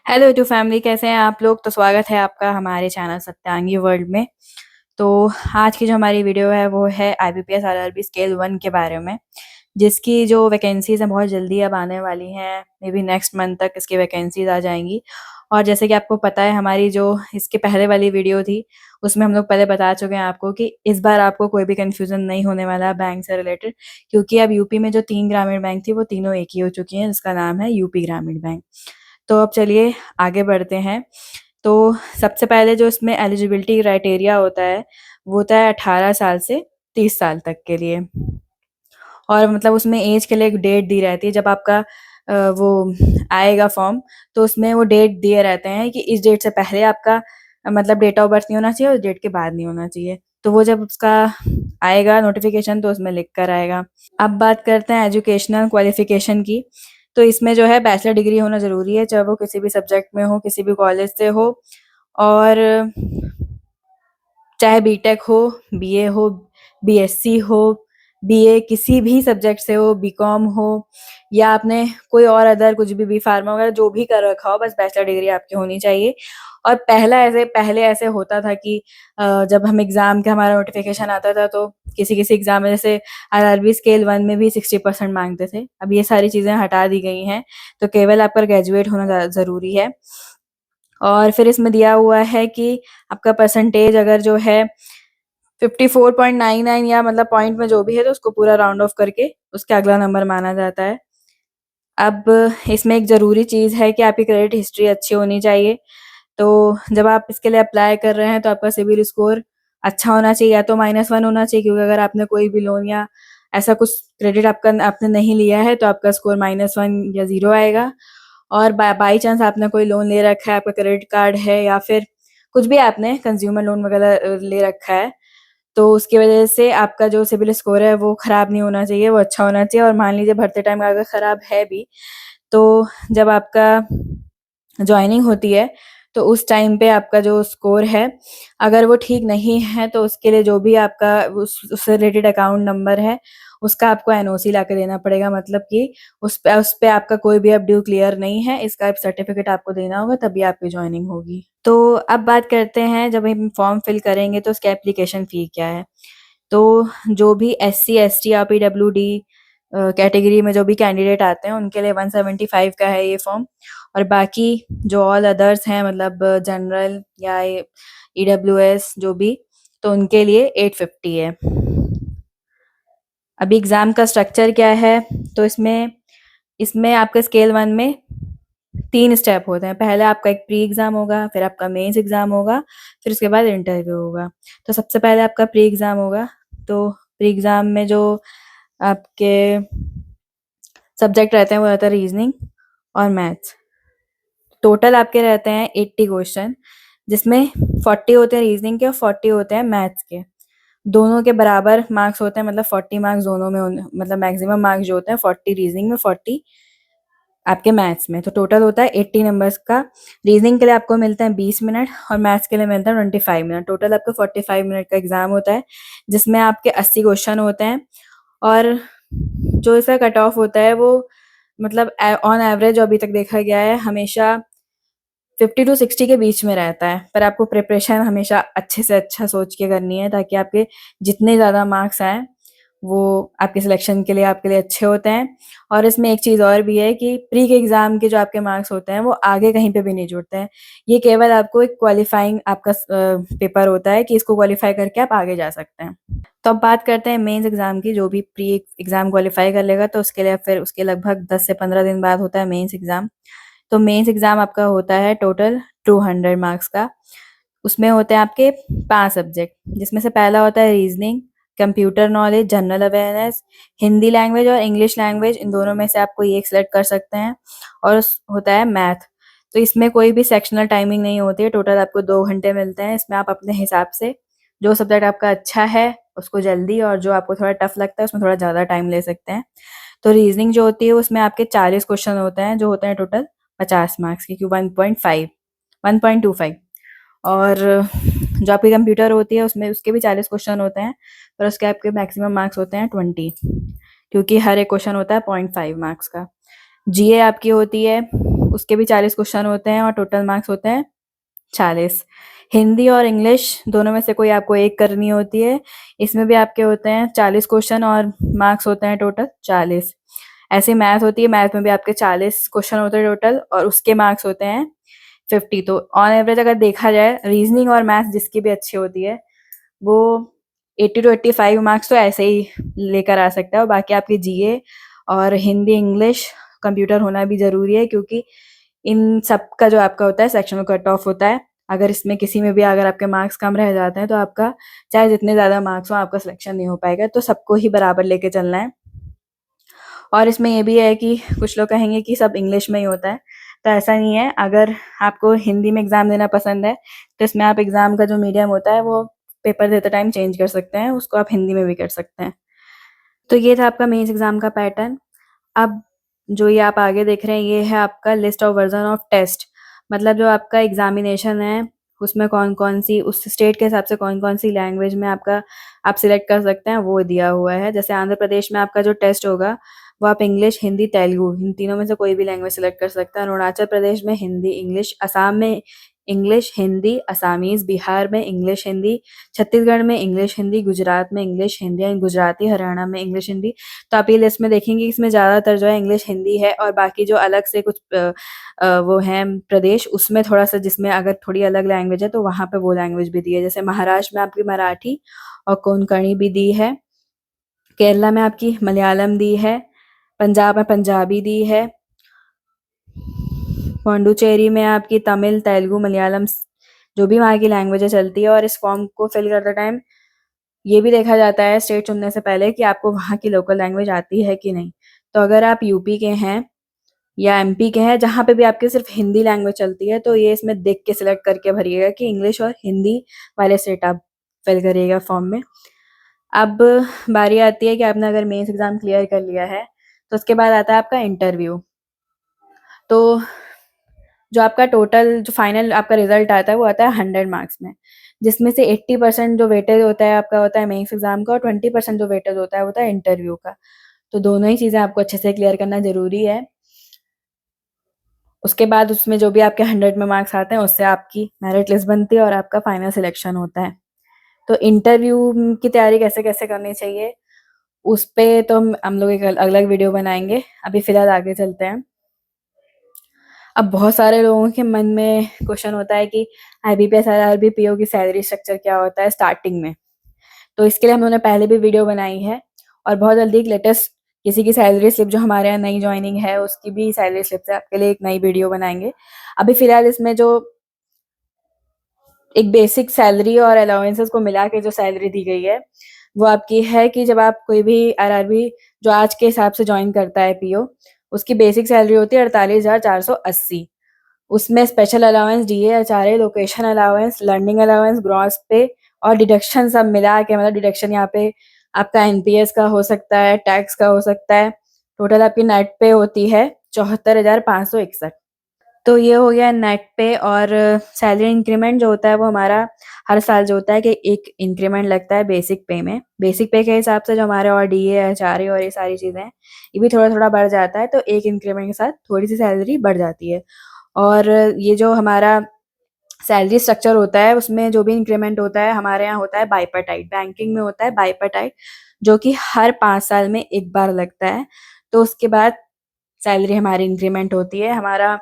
Hello to family, कैसे हैं आप लोग। तो स्वागत है आपका हमारे चैनल सत्यांगी वर्ल्ड में। तो आज की जो हमारी वीडियो है वो है आईबीपीएस आरआरबी स्केल 1 के बारे में, जिसकी जो वैकेंसीज हैं बहुत जल्दी अब आने वाली हैं। मे बी नेक्स्ट मंथ तक इसकी वैकेंसीज आ जाएंगी। और जैसे कि आपको पता है, हमारी जो इसके पहले वाली वीडियो थी उसमें हम लोग पहले बता चुके हैं आपको कि इस बार आपको कोई भी कंफ्यूजन नहीं होने वाला बैंक से रिलेटेड, क्योंकि अब यूपी में जो 3 ग्रामीण बैंक थी वो तीनों एक ही हो चुकी हैं, जिसका नाम है यूपी ग्रामीण बैंक। तो अब चलिए आगे बढ़ते हैं। तो सबसे पहले जो इसमें एलिजिबिलिटी क्राइटेरिया होता है वो होता है 18 साल से 30 साल तक के लिए। और मतलब उसमें एज के लिए एक डेट दी रहती है। जब आपका वो आएगा फॉर्म, तो उसमें वो डेट दिए रहते हैं कि इस डेट से पहले आपका मतलब डेट ऑफ बर्थ नहीं होना चाहिए और डेट के बाद नहीं होना चाहिए। तो वो जब उसका आएगा नोटिफिकेशन तो उसमें लिख कर आएगा। अब बात करते हैं एजुकेशनल क्वालिफिकेशन की। तो इसमें जो है बैचलर डिग्री होना ज़रूरी है, चाहे वो किसी भी सब्जेक्ट में हो, किसी भी कॉलेज से हो। और चाहे बीटेक हो, बीए हो, बीएससी हो, बीए किसी भी सब्जेक्ट से हो, बीकॉम हो, या आपने कोई और अदर कुछ भी बी फार्मा वगैरह जो भी कर रखा हो, बस बैचलर डिग्री आपकी होनी चाहिए। और पहले ऐसे होता था कि जब हम एग्ज़ाम का हमारा नोटिफिकेशन आता था तो किसी किसी एग्ज़ाम में जैसे आरआरबी स्केल 1 में भी 60% मांगते थे। अब ये सारी चीज़ें हटा दी गई हैं, तो केवल आपका ग्रेजुएट होना ज़रूरी है। और फिर इसमें दिया हुआ है कि आपका परसेंटेज अगर जो है 54.99 या मतलब पॉइंट में जो भी है तो उसको पूरा राउंड ऑफ करके उसके अगला नंबर माना जाता है। अब इसमें एक ज़रूरी चीज़ है कि आपकी क्रेडिट हिस्ट्री अच्छी होनी चाहिए। तो जब आप इसके लिए अप्लाई कर रहे हैं तो आपका सिबिल स्कोर अच्छा होना चाहिए, या तो -1 होना चाहिए, क्योंकि अगर आपने कोई भी लोन या ऐसा कुछ क्रेडिट आपने नहीं लिया है तो आपका स्कोर -1 या 0 आएगा। और बाई चांस आपने कोई लोन ले रखा है, आपका क्रेडिट कार्ड है या फिर कुछ भी आपने कंज्यूमर लोन वगैरह ले रखा है, तो उसकी वजह से आपका जो सिबिल स्कोर है वो खराब नहीं होना चाहिए, वो अच्छा होना चाहिए। और मान लीजिए भरते टाइम अगर खराब है भी, तो जब आपका जॉइनिंग होती है तो उस टाइम पे आपका जो स्कोर है अगर वो ठीक नहीं है तो उसके लिए जो भी आपका उससे रिलेटेड अकाउंट नंबर है उसका आपको एनओसी ला के देना पड़ेगा। मतलब कि उस पे आपका कोई भी अब ड्यू क्लियर नहीं है, इसका सर्टिफिकेट आपको देना होगा, तभी आपकी जॉइनिंग होगी। तो अब बात करते हैं, जब हम फॉर्म फिल करेंगे तो उसकी एप्लीकेशन फ़ी क्या है। तो जो भी एससी, एसटी या पीडब्ल्यूडी कैटेगरी में जो भी कैंडिडेट आते हैं उनके लिए 175 का है ये फॉर्म। और बाकी जो ऑल अदर्स हैं, मतलब जनरल या ईडब्ल्यूएस जो भी, तो उनके लिए 850 है। अभी एग्ज़ाम का स्ट्रक्चर क्या है, तो इसमें इसमें आपका स्केल 1 में 3 स्टेप होते हैं। पहले आपका एक प्री एग्ज़ाम होगा, फिर आपका मेंस एग्ज़ाम होगा, फिर उसके बाद इंटरव्यू होगा। तो सबसे पहले आपका प्री एग्ज़ाम होगा। तो प्री एग्ज़ाम में जो आपके सब्जेक्ट रहते हैं वो रहता है रीजनिंग और मैथ्स। टोटल आपके रहते हैं 80 क्वेश्चन, जिसमें 40 होते हैं रीजनिंग के और 40 होते हैं मैथ्स के। दोनों के बराबर मार्क्स होते हैं, मतलब 40 मार्क्स दोनों में मतलब मैक्सिमम मार्क्स जो होते हैं 40 रीजनिंग में, 40 आपके मैथ्स में। तो टोटल होता है 80 नंबर्स का। रीजनिंग के लिए आपको मिलते हैं 20 मिनट और मैथ्स के लिए मिलता है 25 मिनट। टोटल आपका 45 मिनट का एग्जाम होता है, जिसमें आपके 80 क्वेश्चन होते हैं। और जो इसका कट ऑफ होता है वो मतलब ऑन एवरेज अभी तक देखा गया है हमेशा 50 टू 60 के बीच में रहता है। पर आपको प्रिपरेशन हमेशा अच्छे से अच्छा सोच के करनी है, ताकि आपके जितने ज़्यादा मार्क्स आएँ वो आपके सिलेक्शन के लिए आपके लिए अच्छे होते हैं। और इसमें एक चीज़ और भी है कि प्री के एग्ज़ाम के जो आपके मार्क्स होते हैं वो आगे कहीं पे भी नहीं जुड़ते हैं। ये केवल आपको एक क्वालिफाइंग आपका पेपर होता है कि इसको क्वालिफाई करके आप आगे जा सकते हैं। तो अब बात करते हैं मेंस एग्ज़ाम की। जो भी प्री एग्ज़ाम क्वालिफाई कर लेगा तो उसके लिए फिर उसके लगभग 10 से 15 दिन बाद होता है मेंस एग्ज़ाम। तो मेंस एग्ज़ाम आपका होता है टोटल 200 मार्क्स का। उसमें होते हैं आपके 5 सब्जेक्ट, जिसमें से पहला होता है reasoning, computer knowledge, general awareness, Hindi language और इंग्लिश लैंग्वेज। इन दोनों में से आप कोई एक सेलेक्ट कर सकते हैं। और होता है मैथ। तो इसमें कोई भी सेक्शनल टाइमिंग नहीं होती है। टोटल आपको 2 घंटे मिलते हैं। इसमें आप अपने हिसाब से जो सब्जेक्ट आपका अच्छा है उसको जल्दी, और जो आपको थोड़ा टफ लगता है उसमें थोड़ा ज़्यादा टाइम ले सकते हैं। तो रीजनिंग जो होती है उसमें आपके 40 क्वेश्चन होते हैं, जो होते हैं टोटल 50 मार्क्स के, 1.5 1.25। और जो आपकी कंप्यूटर होती है उसमें उसके भी 40 क्वेश्चन होते हैं, पर उसके आपके मैक्सिमम मार्क्स होते हैं 20, क्योंकि हर एक क्वेश्चन होता है 0.5 मार्क्स का। जीए आपकी होती है, उसके भी 40 क्वेश्चन होते हैं और टोटल मार्क्स होते हैं 40। हिंदी और इंग्लिश दोनों में से कोई आपको एक करनी होती है। इसमें भी आपके होते हैं 40 क्वेश्चन और मार्क्स होते हैं टोटल 40। ऐसे मैथ होती है, मैथ में भी आपके 40 क्वेश्चन होते हैं टोटल और उसके मार्क्स होते हैं 50। तो ऑन एवरेज अगर देखा जाए रीजनिंग और मैथ जिसकी भी अच्छी होती है वो 80 टू 85 मार्क्स तो ऐसे ही लेकर आ सकता है। और बाकी आपकी जीए और हिंदी इंग्लिश कंप्यूटर होना भी ज़रूरी है, क्योंकि इन सब का जो आपका होता है सेक्शनल कट ऑफ होता है। अगर इसमें किसी में भी अगर आपके मार्क्स कम रह जाते हैं तो आपका चाहे जितने ज़्यादा मार्क्स हो आपका सिलेक्शन नहीं हो पाएगा। तो सबको ही बराबर लेके चलना है। और इसमें ये भी है कि कुछ लोग कहेंगे कि सब इंग्लिश में ही होता है, तो ऐसा नहीं है। अगर आपको हिंदी में एग्ज़ाम देना पसंद है तो इसमें आप एग्ज़ाम का जो मीडियम होता है वो पेपर देते टाइम चेंज कर सकते हैं, उसको आप हिंदी में भी कर सकते हैं। तो ये था आपका मेंस एग्ज़ाम का पैटर्न। अब जो ये आप आगे देख रहे हैं ये है आपका list of version of test. मतलब जो आपका एग्जामिनेशन है उसमें कौन-कौन सी उस स्टेट के हिसाब से कौन-कौन सी लैंग्वेज में आपका आप सिलेक्ट कर सकते हैं वो दिया हुआ है। जैसे आंध्र प्रदेश में आपका जो टेस्ट होगा वो आप इंग्लिश, हिंदी, तेलुगु इन तीनों में से कोई भी लैंग्वेज सिलेक्ट कर सकते हैं। अरुणाचल प्रदेश में हिंदी, इंग्लिश, असम में इंग्लिश, हिंदी, असामीज़, बिहार में इंग्लिश, हिंदी, छत्तीसगढ़ में इंग्लिश, हिंदी, गुजरात में इंग्लिश, हिंदी एंड गुजराती, हरियाणा में इंग्लिश, हिंदी। तो आप ये लिस्ट में देखेंगे इसमें ज़्यादातर जो है इंग्लिश, हिंदी है और बाकी जो अलग से कुछ वो हैं प्रदेश उसमें थोड़ा-सा जिसमें अगर थोड़ी अलग लैंग्वेज है तो वहाँ पे वो लैंग्वेज भी दी है। जैसे महाराष्ट्र में आपकी मराठी और कोंकणी भी दी है। केरला में आपकी मलयालम दी है। पंजाब में पंजाबी दी है। पौंडुचेरी में आपकी तमिल, तेलुगु, मलयालम जो भी वहाँ की लैंग्वेजें चलती है। और इस फॉर्म को फिल करते टाइम ये भी देखा जाता है स्टेट चुनने से पहले कि आपको वहाँ की लोकल लैंग्वेज आती है कि नहीं। तो अगर आप यूपी के हैं या एमपी के हैं जहाँ पे भी आपकी सिर्फ हिंदी लैंग्वेज चलती है तो ये इसमें देख के सिलेक्ट करके भरिएगा कि इंग्लिश और हिंदी वाले स्टेट आप फिल करिएगा फॉर्म में। अब बारी आती है कि आपने अगर मेंस एग्जाम क्लियर कर लिया है तो उसके बाद आता है आपका इंटरव्यू। तो जो आपका टोटल जो फाइनल आपका रिजल्ट आता है वो आता है 100 मार्क्स में, जिसमें से 80% जो वेटेज होता है आपका होता है मेंस एग्जाम का और 20% जो वेटेज होता है इंटरव्यू का। तो दोनों ही चीज़ें आपको अच्छे से क्लियर करना ज़रूरी है। उसके बाद उसमें जो भी आपके 100 में मार्क्स आते हैं उससे आपकी मेरिट लिस्ट बनती है और आपका फाइनल सिलेक्शन होता है। तो इंटरव्यू की तैयारी कैसे-कैसे करनी चाहिए उस पे तो हम लोग एक अलग वीडियो बनाएँगे। अभी फ़िलहाल आगे चलते हैं। अब बहुत सारे लोगों के मन में क्वेश्चन होता है कि आईबीपीएस और आरबीपीओ की सैलरी स्ट्रक्चर क्या होता है स्टार्टिंग में। तो इसके लिए हम लोगों ने पहले भी वीडियो बनाई है और बहुत जल्दी एक लेटेस्ट किसी की सैलरी स्लिप जो हमारे यहाँ नई जॉइनिंग है उसकी भी सैलरी स्लिप से आपके लिए एक नई वीडियो बनाएंगे। अभी फिलहाल इसमें जो एक बेसिक सैलरी और अलाउंसेस को मिला के जो सैलरी दी गई है वो आपकी है कि जब आप कोई भी आरआरबी जो आज के हिसाब से ज्वाइन करता है पीओ उसकी बेसिक सैलरी होती है 48,480। उसमें special allowance, DA, HRA, location allowance, learning allowance, gross पे और डिडक्शन सब मिला के मतलब डिडक्शन यहाँ पे आपका एनपीएस का हो सकता है, टैक्स का हो सकता है। टोटल आपकी नेट पे होती है 74,561। तो ये हो गया नेट पे। और सैलरी इंक्रीमेंट जो होता है वो हमारा हर साल जो होता है कि एक इंक्रीमेंट लगता है बेसिक पे में। बेसिक पे के हिसाब से जो हमारे और डीए, एचआरए और ये सारी चीज़ें हैं ये भी थोड़ा-थोड़ा बढ़ जाता है, तो एक इंक्रीमेंट के साथ थोड़ी-सी सैलरी बढ़ जाती है। और ये जो हमारा सैलरी स्ट्रक्चर होता है उसमें जो भी इंक्रीमेंट होता है हमारे यहाँ होता है बाइपर्टाइट। बैंकिंग में होता है बाइपर्टाइट जो कि हर 5 साल में एक बार लगता है। तो उसके बाद सैलरी हमारी इंक्रीमेंट होती है। हमारा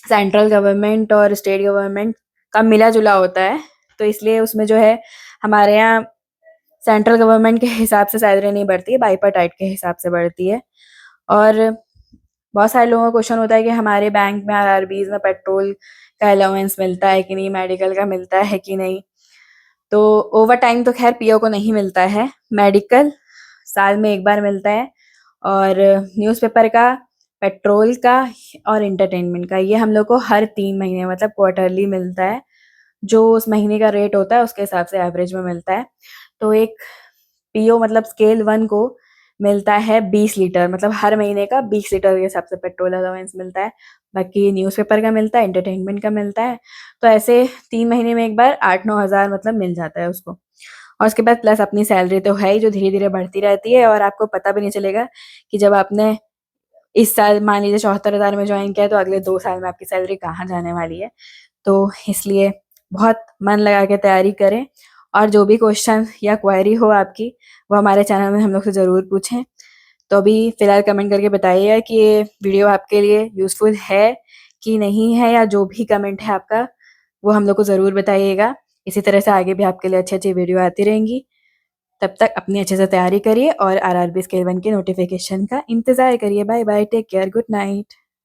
सेंट्रल गवर्नमेंट और स्टेट गवर्नमेंट का मिला-जुला होता है, तो इसलिए उसमें जो है हमारे यहाँ सेंट्रल गवर्नमेंट के हिसाब से सैलरी नहीं बढ़ती है, बाइपर्टाइट के हिसाब से बढ़ती है। और बहुत सारे लोगों का क्वेश्चन होता है कि हमारे बैंक में आरआरबीज़ में पेट्रोल का अलाउंस मिलता है कि नहीं, मेडिकल का मिलता है कि नहीं। तो ओवर टाइम तो खैर पीओ को नहीं मिलता है, मेडिकल साल में एक बार मिलता है और न्यूज़पेपर का, पेट्रोल का और एंटरटेनमेंट का ये हम लोग को हर 3 महीने मतलब क्वार्टरली मिलता है। जो उस महीने का रेट होता है उसके हिसाब से एवरेज में मिलता है। तो एक पीओ मतलब स्केल 1 को मिलता है 20 लीटर, मतलब हर महीने का 20 लीटर के हिसाब से पेट्रोल अलाउंस मिलता है। बाकी न्यूज़पेपर का मिलता है, एंटरटेनमेंट का मिलता है। तो ऐसे 3 महीने में एक बार 8-9 हज़ार मतलब मिल जाता है उसको। और उसके बाद प्लस अपनी सैलरी तो है ही जो धीरे-धीरे बढ़ती रहती है और आपको पता भी नहीं चलेगा कि जब आपने इस साल मान लीजिए 74,000 में ज्वाइन किया तो अगले 2 साल में आपकी सैलरी कहाँ जाने वाली है। तो इसलिए बहुत मन लगा के तैयारी करें और जो भी क्वेश्चन या क्वेरी हो आपकी वो हमारे चैनल में हम लोग से ज़रूर पूछें। तो अभी फ़िलहाल कमेंट करके बताइएगा कि ये वीडियो आपके लिए यूज़फुल है कि नहीं है, या जो भी कमेंट है आपका वो हम लोग को ज़रूर बताइएगा। इसी तरह से आगे भी आपके लिए अच्छी-अच्छी वीडियो आती रहेंगी। तब तक अपनी अच्छे से तैयारी करिए और आरआरबी स्केल 1 के नोटिफिकेशन का इंतज़ार करिए। Bye bye, take care, good night.